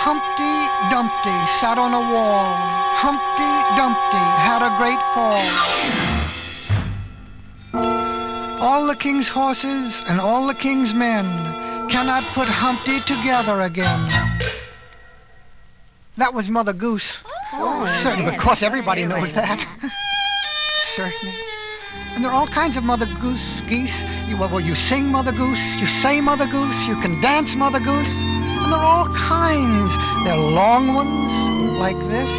Humpty Dumpty sat on a wall. Humpty Dumpty had a great fall. All the king's horses and all the king's men cannot put Humpty together again. That was Mother Goose. Certainly, of course, everybody knows that. Certainly. And there are all kinds of Mother Geese. You sing Mother Goose, you say Mother Goose, you can dance Mother Goose. And there are all kinds. There are long ones, like this.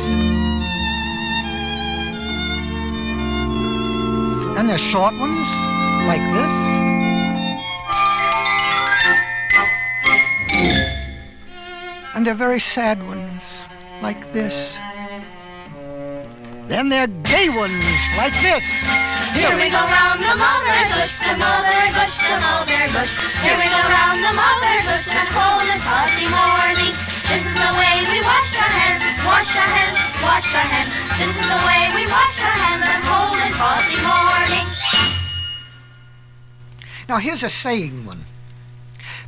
And there are short ones, like this. And they're very sad ones, like this. Then there are gay ones, like this. Here we go round the mulberry bush, the mulberry bush, the mulberry bush. Here we go round the mulberry bush on a cold and frosty morning. This is the way we wash our hands, wash our hands, wash our hands. This is the way we wash our hands on a cold and frosty morning. Now here's a saying one.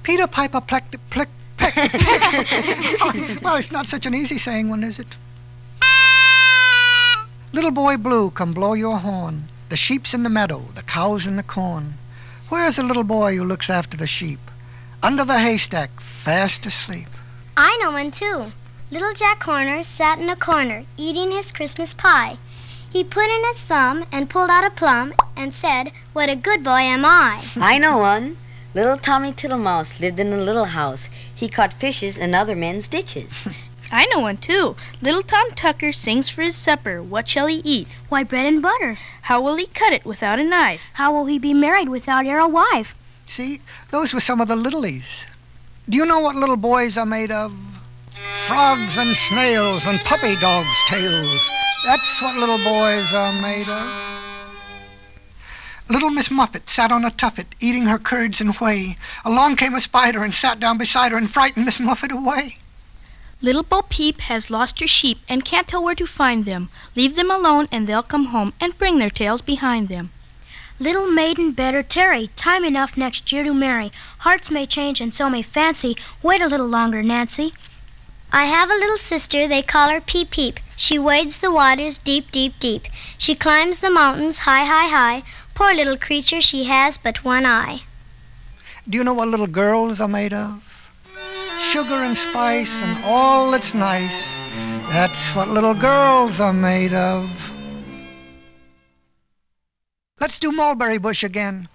Peter Piper plecked peck. Well, it's not such an easy saying one, is it? Little boy blue, come blow your horn. The sheep's in the meadow, the cow's in the corn. Where's the little boy who looks after the sheep? Under the haystack, fast asleep. I know one too. Little Jack Horner sat in a corner, eating his Christmas pie. He put in his thumb and pulled out a plum and said, "What a good boy am I." I know one. Little Tommy Tittlemouse lived in a little house. He caught fishes in other men's ditches. I know one too. Little Tom Tucker sings for his supper. What shall he eat? Why, bread and butter. How will he cut it without a knife? How will he be married without e'er a wife? See, those were some of the littlies. Do you know what little boys are made of? Frogs and snails and puppy dogs' tails. That's what little boys are made of. Little Miss Muffet sat on a tuffet, eating her curds and whey. Along came a spider and sat down beside her and frightened Miss Muffet away. Little Bo Peep has lost her sheep and can't tell where to find them. Leave them alone and they'll come home and bring their tails behind them. Little maiden better tarry, time enough next year to marry. Hearts may change and so may fancy. Wait a little longer, Nancy. I have a little sister, they call her Peep Peep. She wades the waters deep, deep, deep. She climbs the mountains high, high, high. Poor little creature, she has but one eye. Do you know what little girls are made of? Sugar and spice and all that's nice. That's what little girls are made of. Let's do Mulberry Bush again.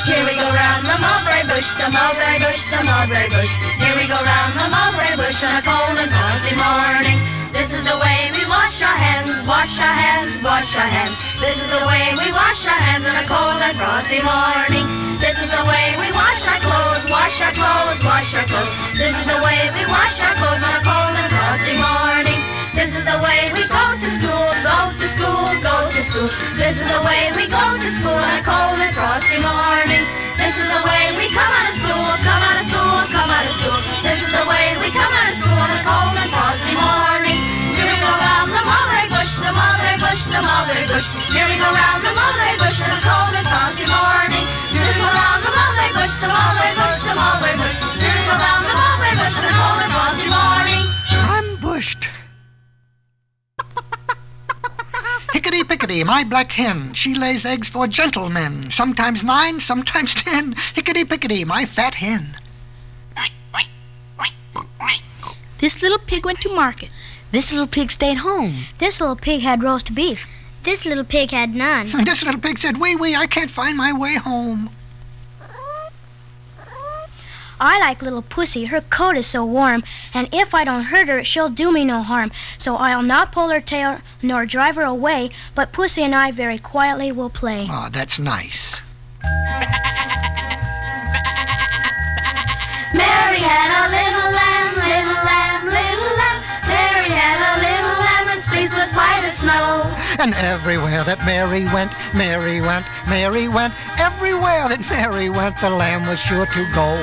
Here we go round the mulberry bush, the mulberry bush, the mulberry bush. Here we go round the mulberry bush on a cold and frosty morning. This is the way we wash our hands, wash our hands, wash our hands. This is the way we wash our hands on a cold and frosty morning. This is the way we wash our clothes, wash our clothes, wash our clothes. This is the way we wash our clothes on a cold and frosty morning. This is the way we go to school, go to school, go to school. This is the way we go to school on a cold and frosty morning. This is the way we come out of school, come out of school, come out of school. This is the way we come out of school on a cold and frosty morning. Here we go round the mulberry bush, the mulberry bush, the mulberry bush. Here we go round the mulberry bush on a cold and frosty morning. Here we go round the mulberry bush, the mulberry bush, the mulberry bush. Here we go round the mulberry bush on a cold and frosty morning. Ambushed. Hickety-pickety, my black hen, she lays eggs for gentlemen, sometimes 9, sometimes 10. Hickety-pickety, my fat hen. This little pig went to market. This little pig stayed home. This little pig had roast beef. This little pig had none. This little pig said, "Wee, wee, I can't find my way home." I like little Pussy, her coat is so warm, and if I don't hurt her, she'll do me no harm. So I'll not pull her tail nor drive her away, but Pussy and I very quietly will play. Oh, that's nice. Mary had a little lamb, little lamb, little lamb. Mary had a little lamb, whose fleece was white as snow. And everywhere that Mary went, Mary went, Mary went. Everywhere that Mary went, the lamb was sure to go.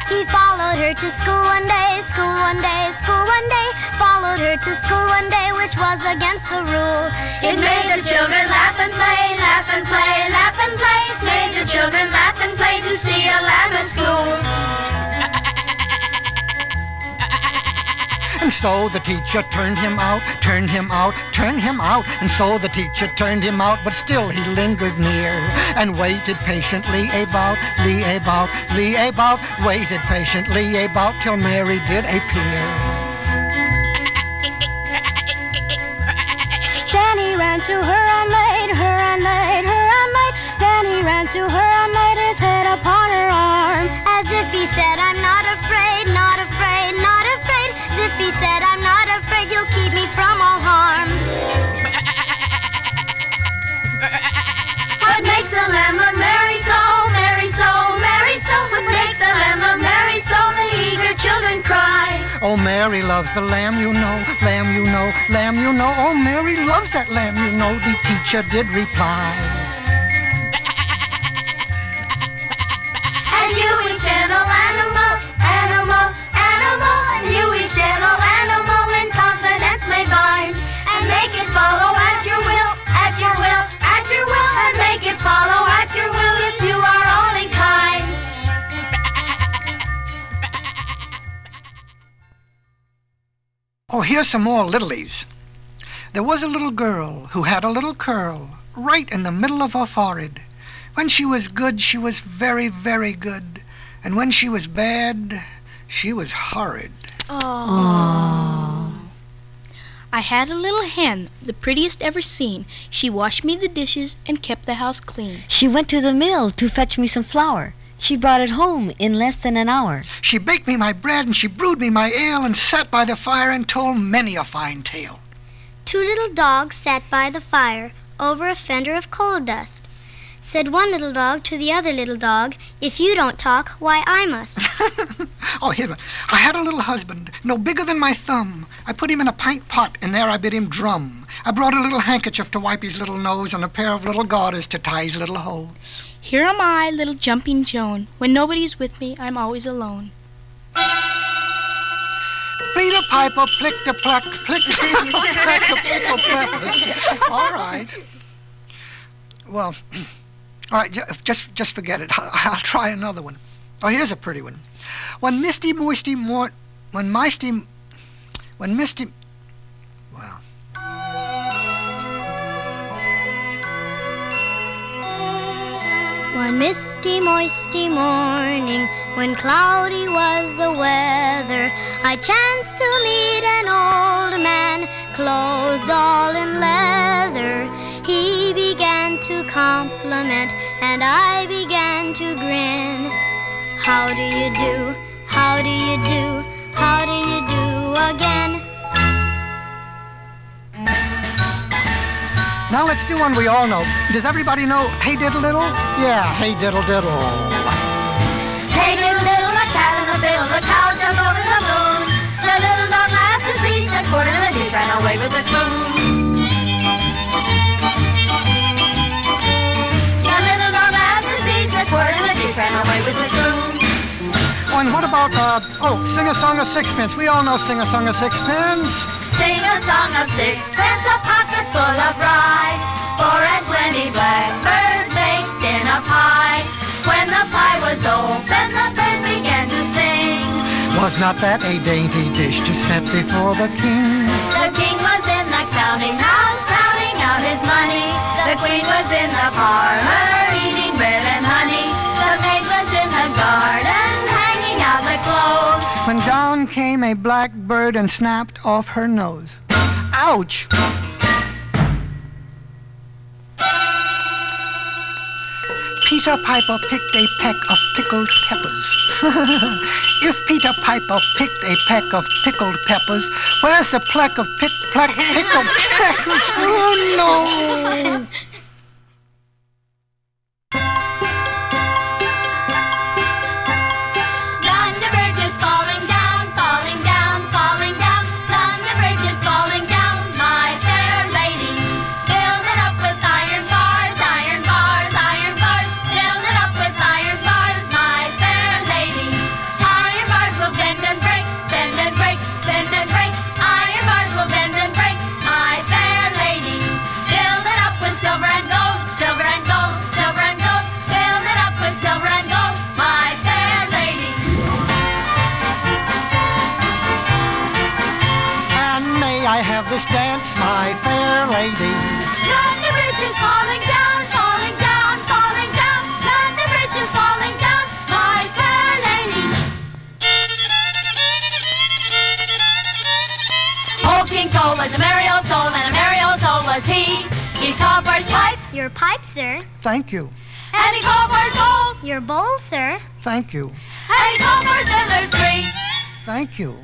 He followed her to school one day, school one day, school one day. Followed her to school one day, which was against the rule. It made the children laugh and play, laugh and play, laugh and play. It made the children laugh and play to see a lamb so the teacher turned him out, turned him out, turned him out. And so the teacher turned him out, but still he lingered near and waited patiently about, waited patiently about till Mary did appear. Then he ran to her and laid her and laid her and laid. Then he ran to her and laid his head upon her arm, As if he said, I'm not afraid, not afraid, not afraid. As if he said, I'm not afraid, you'll keep me from all harm. What makes the lamb of Mary so, Mary so, Mary so? What makes the lamb of Mary so? The eager children cry. Oh, Mary loves the lamb, you know, lamb, you know, lamb, you know. Oh, Mary loves that lamb, you know, the teacher did reply. And you each gentle animal, animal, animal. And you each gentle animal in confidence may bind, and make it follow at your will, at your will, at your will. And make it follow at your will if you are only kind. Oh, here's some more littlies. There was a little girl who had a little curl right in the middle of her forehead. When she was good, she was very, very good. And when she was bad, she was horrid. I had a little hen, the prettiest ever seen. She washed me the dishes and kept the house clean. She went to the mill to fetch me some flour. She brought it home in less than an hour. She baked me my bread and she brewed me my ale and sat by the fire and told many a fine tale. 2 little dogs sat by the fire over a fender of coal dust. Said one little dog to the other little dog, if you don't talk, why I must. Oh, here's one. I had a little husband, no bigger than my thumb. I put him in a pint pot, and there I bid him drum. I brought a little handkerchief to wipe his little nose and a pair of little garters to tie his little hose. Here am I, little jumping Joan. When nobody's with me, I'm always alone. Peter Piper, plick-a-pluck, plick-a-pluck. All right. Well, all right, just forget it. I'll try another one. Oh, here's a pretty one. When Misty, well. When misty, moisty morning, when cloudy was the weather, I chanced to meet an old man, clothed all in leather. He began to compliment, and I began to grin. How do you do? How do you do? How do you do again? Now let's do one we all know. Does everybody know Hey Diddle Diddle? Yeah, Hey Diddle Diddle. Hey diddle diddle, a cat in a fiddle, the cow jumped over the moon. The little dog laughed to see, just poured in the dish, ran away with the spoon. The little dog laughed to see, just poured in the dish, ran away with the spoon. Oh, and what about, Sing a Song of Sixpence? We all know Sing a Song of Sixpence. Sing a song of sixpence, a pocket full of rye, 4 and 20 blackbirds baked in a pie. When the pie was open, the birds began to sing. Was not that a dainty dish to set before the king? The king was in the counting house, counting out his money. The queen was in the parlor, eating bread and honey. The maid was in the garden, hanging out the clothes. When down came a blackbird and snapped off her nose. Ouch! Peter Piper picked a peck of pickled peppers. If Peter Piper picked a peck of pickled peppers, where's the peck of pickled peppers? Oh, no! Silver sir. Thank you. And he called for his bowl. Your bowl, sir. Thank you. And he called for his nursery. Thank you.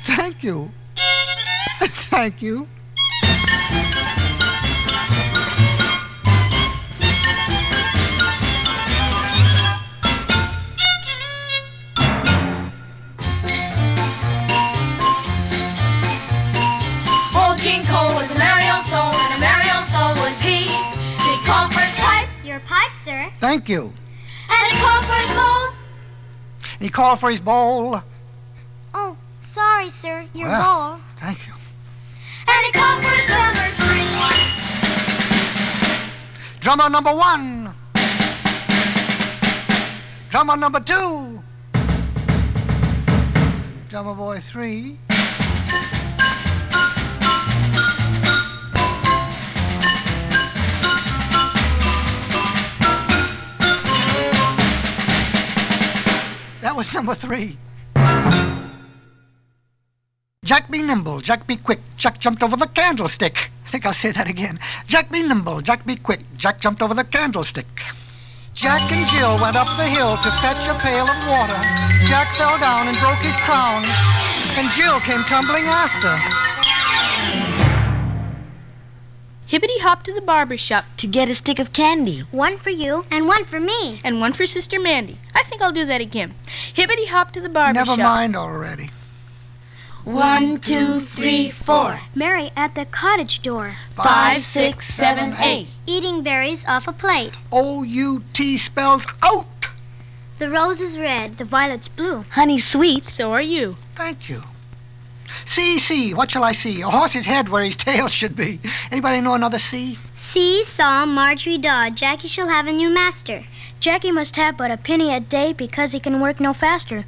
Thank you. Thank you. Old King Cole was a merry old soul, and a merry old soul was he. He called for his pipe. Your pipe, sir. Thank you. And he called for his bowl. And he called for his bowl. Oh, sorry, sir. Your Well. bowl. Thank you. And he called for his drummer's free. Drummer number 1. Drummer number 2. Drummer boy 3. That was number 3. Jack be nimble, Jack be quick, Jack jumped over the candlestick. I think I'll say that again. Jack be nimble, Jack be quick, Jack jumped over the candlestick. Jack and Jill went up the hill to fetch a pail of water. Jack fell down and broke his crown, and Jill came tumbling after. Hippity hopped to the barber shop, To get a stick of candy. One for you. And one for me. and one for Sister Mandy. I think I'll do that again. Hippity hopped to the barber Never shop. mind already. 1, 2, 3, 4. Mary at the cottage door. 5, 6, 7, 8. Eating berries off a plate. O-U-T spells out. The rose is red. The violet's blue. Honey sweet. So are you. Thank you. See, what shall I see? A horse's head where his tail should be. Anybody know another C? See, saw, Marjorie Daw. Jackie shall have a new master. Jackie must have but a penny a day because he can work no faster.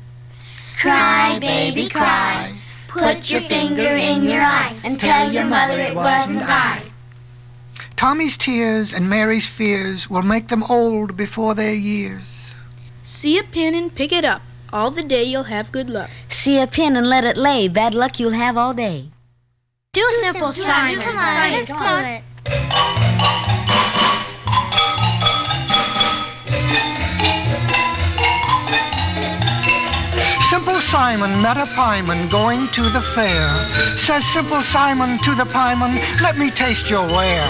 Cry, baby, cry. Put your finger in your eye and tell your mother it wasn't I. Tommy's tears and Mary's fears will make them old before their years. See a pin and pick it up. All the day you'll have good luck. See a pin and let it lay. Bad luck you'll have all day. Do simple Simon. Come on, let's do it. Simple Simon met a pieman going to the fair. Says Simple Simon to the pieman, let me taste your ware.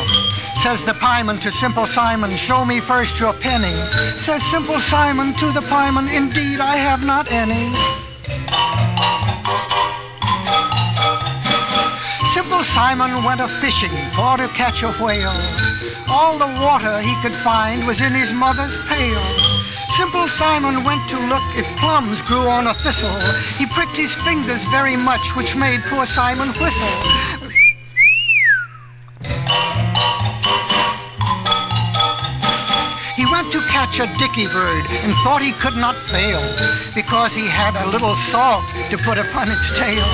Says the pieman to Simple Simon, show me first your penny. Says Simple Simon to the pieman, indeed I have not any. Simple Simon went a-fishing for to catch a whale. All the water he could find was in his mother's pail. Simple Simon went to look if plums grew on a thistle. He pricked his fingers very much, which made poor Simon whistle. He went to catch a dicky bird and thought he could not fail, because he had a little salt to put upon its tail.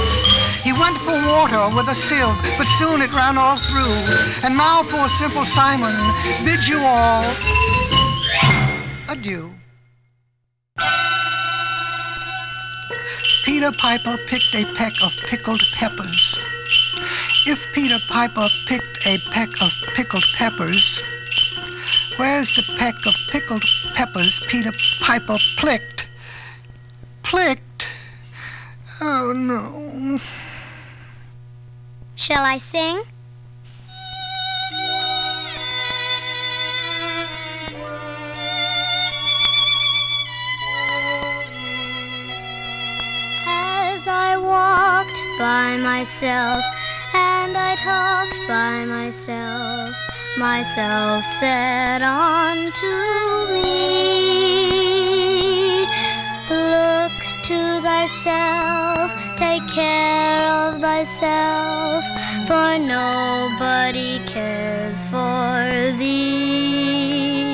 He went for water with a sieve, but soon it ran all through. And now poor Simple Simon bids you all adieu. Peter Piper picked a peck of pickled peppers. If Peter Piper picked a peck of pickled peppers, where's the peck of pickled peppers Peter Piper plicked? Plicked? Oh, no. Shall I sing? As I walked by myself and I talked by myself, myself said unto me, look to thyself, take care of thyself, for nobody cares for thee.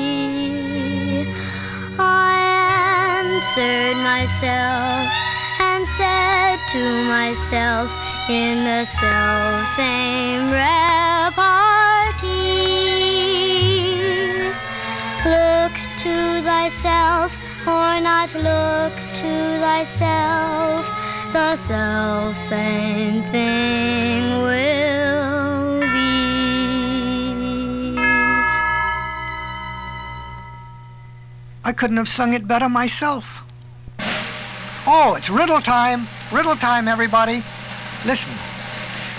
I answered myself and said to myself in the self-same repartee, look to thyself, or not look to thyself, the self-same thing will be. I couldn't have sung it better myself. Oh, it's riddle time. Riddle time, everybody. Listen.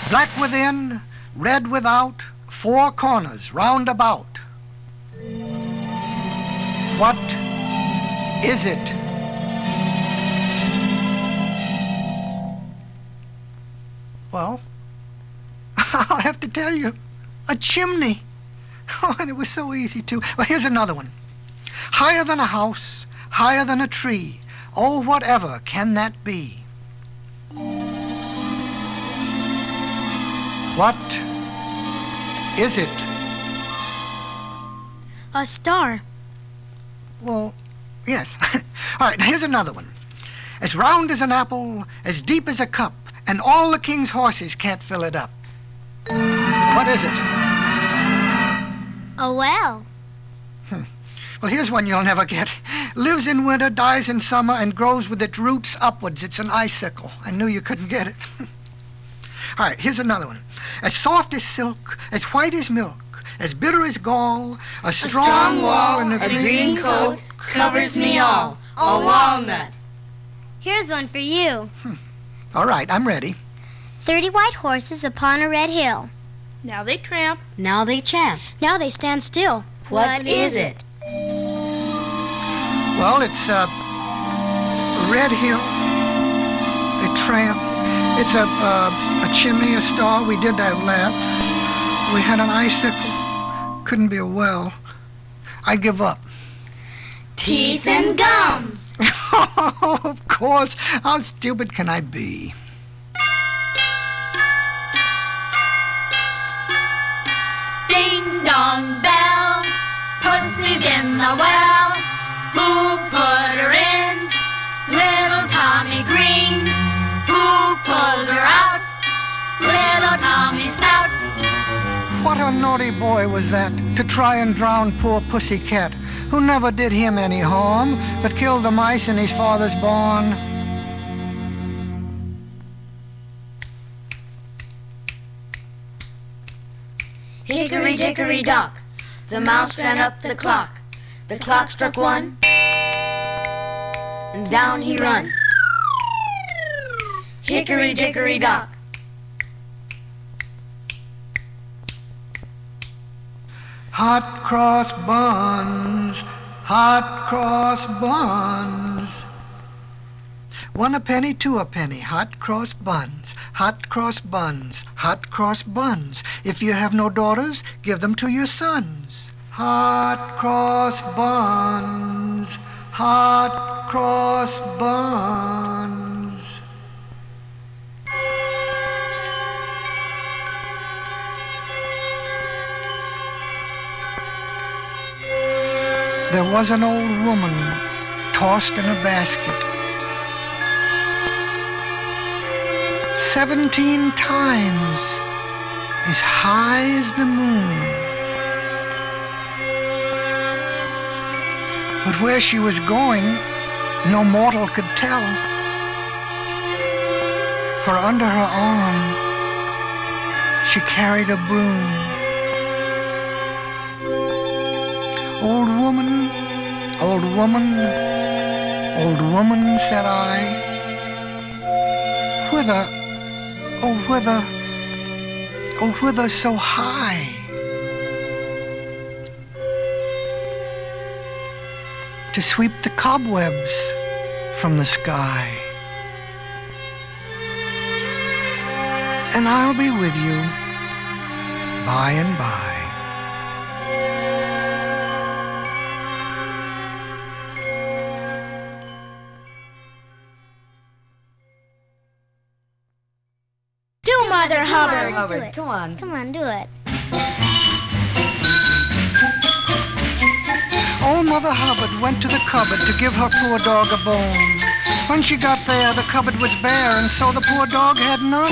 Black within, red without, four corners round about. What is it? Well, I'll have to tell you, a chimney. Oh, and it was so easy, too. Well, here's another one. Higher than a house, higher than a tree. Oh, whatever can that be? What is it? A star. Well, yes. All right, now here's another one. As round as an apple, as deep as a cup, and all the king's horses can't fill it up. What is it? A well. Well, here's one you'll never get. Lives in winter, dies in summer, and grows with its roots upwards. It's an icicle. I knew you couldn't get it. All right, here's another one. As soft as silk, as white as milk, as bitter as gall, a strong wall and a green coat covers me all. A walnut. Here's one for you. All right, I'm ready. 30 white horses upon a red hill. Now they tramp. Now they champ. Now they stand still. What is it? Well, it's a red hill, a tramp. It's a chimney, a star. We did that lap. We had an icicle. Couldn't be a well. I give up. Teeth and gums. Oh, of course. How stupid can I be? Ding dong bell, pussy's in the well. Who put her in? Little Tommy Green. Who pulled her out? Little Tommy Snout. What a naughty boy was that, to try and drown poor Pussy Cat, who never did him any harm, but killed the mice in his father's barn. Hickory dickory dock, the mouse ran up the clock. The clock struck one, and down he run. Hickory dickory dock. Hot cross buns, hot cross buns. 1 a penny, 2 a penny, hot cross buns, hot cross buns, hot cross buns. If you have no daughters, give them to your sons. Hot cross buns, hot cross buns. There was an old woman tossed in a basket 17 times as high as the moon. But where she was going, no mortal could tell. For under her arm, she carried a broom. Old woman, old woman, old woman, said I, whither, oh whither, oh whither so high? To sweep the cobwebs from the sky. And I'll be with you by and by. Do, Mother Hubbard. Hubbard, come on. Come on, do it. Old Mother Hubbard went to the cupboard to give her poor dog a bone. When she got there, the cupboard was bare, and so the poor dog had none.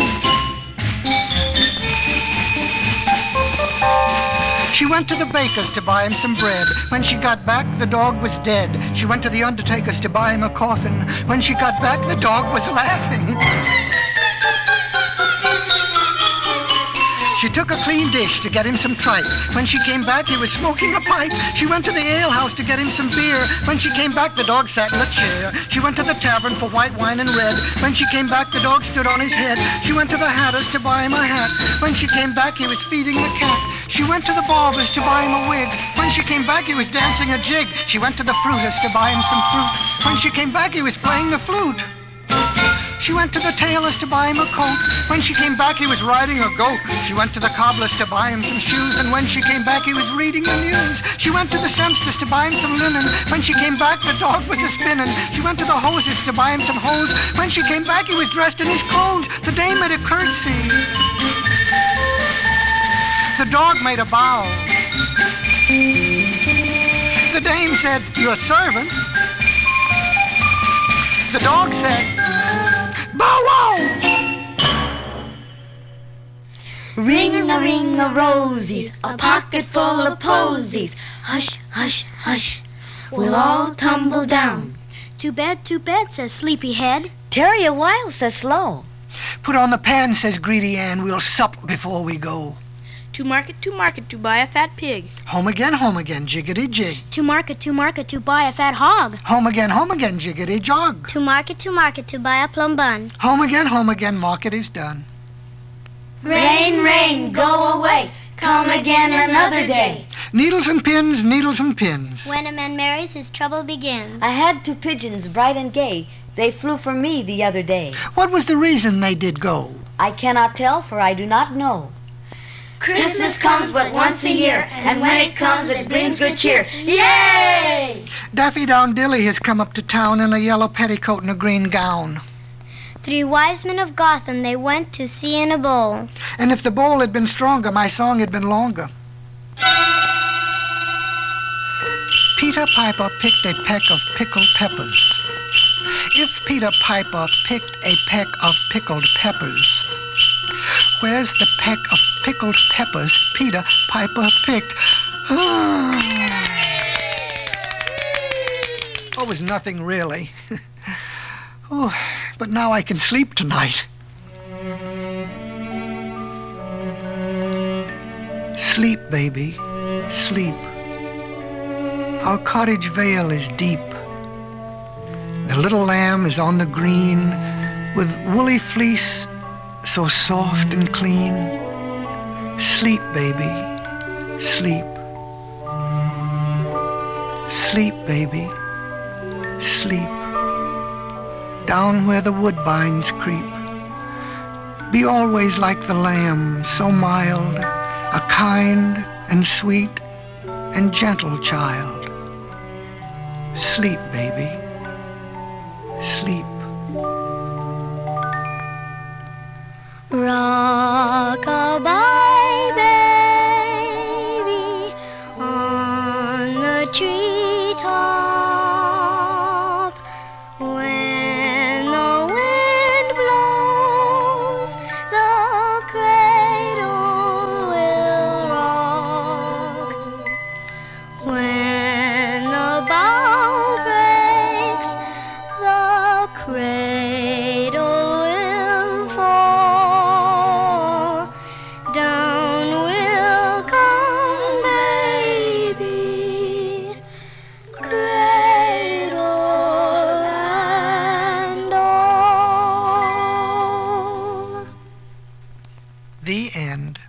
She went to the baker's to buy him some bread. When she got back, the dog was dead. She went to the undertaker's to buy him a coffin. When she got back, the dog was laughing. She took a clean dish to get him some tripe. When she came back, he was smoking a pipe. She went to the alehouse to get him some beer. When she came back, the dog sat in a chair. She went to the tavern for white wine and red. When she came back, the dog stood on his head. She went to the hatter's to buy him a hat. When she came back, he was feeding the cat. She went to the barber's to buy him a wig. When she came back, he was dancing a jig. She went to the fruiter's to buy him some fruit. When she came back, he was playing the flute. She went to the tailor's to buy him a coat. When she came back, he was riding a goat. She went to the cobbler's to buy him some shoes. And when she came back, he was reading the news. She went to the sempster's to buy him some linen. When she came back, the dog was a-spinning. She went to the hosier's to buy him some hose. When she came back, he was dressed in his clothes. The dame made a curtsy. The dog made a bow. The dame said, "Your servant." The dog said, "Bow wow!" Ring-a-ring-a-rosies, a pocket full of posies. Hush, hush, hush, we'll all tumble down. To bed, says Sleepyhead. Tarry a while, says Slow. Put on the pan, says Greedy Ann. We'll sup before we go. To market, to buy a fat pig. Home again, jiggity jig. To market, to buy a fat hog. Home again, jiggity jog. To market, to buy a plum bun. Home again, market is done. Rain, rain, go away. Come again another day. Needles and pins, needles and pins. When a man marries, his trouble begins. I had 2 pigeons, bright and gay. They flew for me the other day. What was the reason they did go? I cannot tell, for I do not know. Christmas comes but once a year, and when it comes it brings good cheer. Yay! Daffy Down Dilly has come up to town in a yellow petticoat and a green gown. 3 wise men of Gotham they went to sea in a bowl. And if the bowl had been stronger, my song had been longer. Peter Piper picked a peck of pickled peppers. If Peter Piper picked a peck of pickled peppers, where's the peck of pickled peppers Peter Piper picked? Oh, it was nothing really. Oh, but now I can sleep tonight. Sleep, baby, sleep. Our cottage vale is deep. The little lamb is on the green with woolly fleece so soft and clean. Sleep, baby, sleep. Sleep, baby, sleep. Down where the woodbines creep. Be always like the lamb, so mild, a kind and sweet and gentle child. Sleep, baby, sleep. Rock-a-bye, baby, on the treetop. When the wind blows, the cradle will rock. When the bough breaks, the cradle will fall. Down will come baby, cradle and all. The end.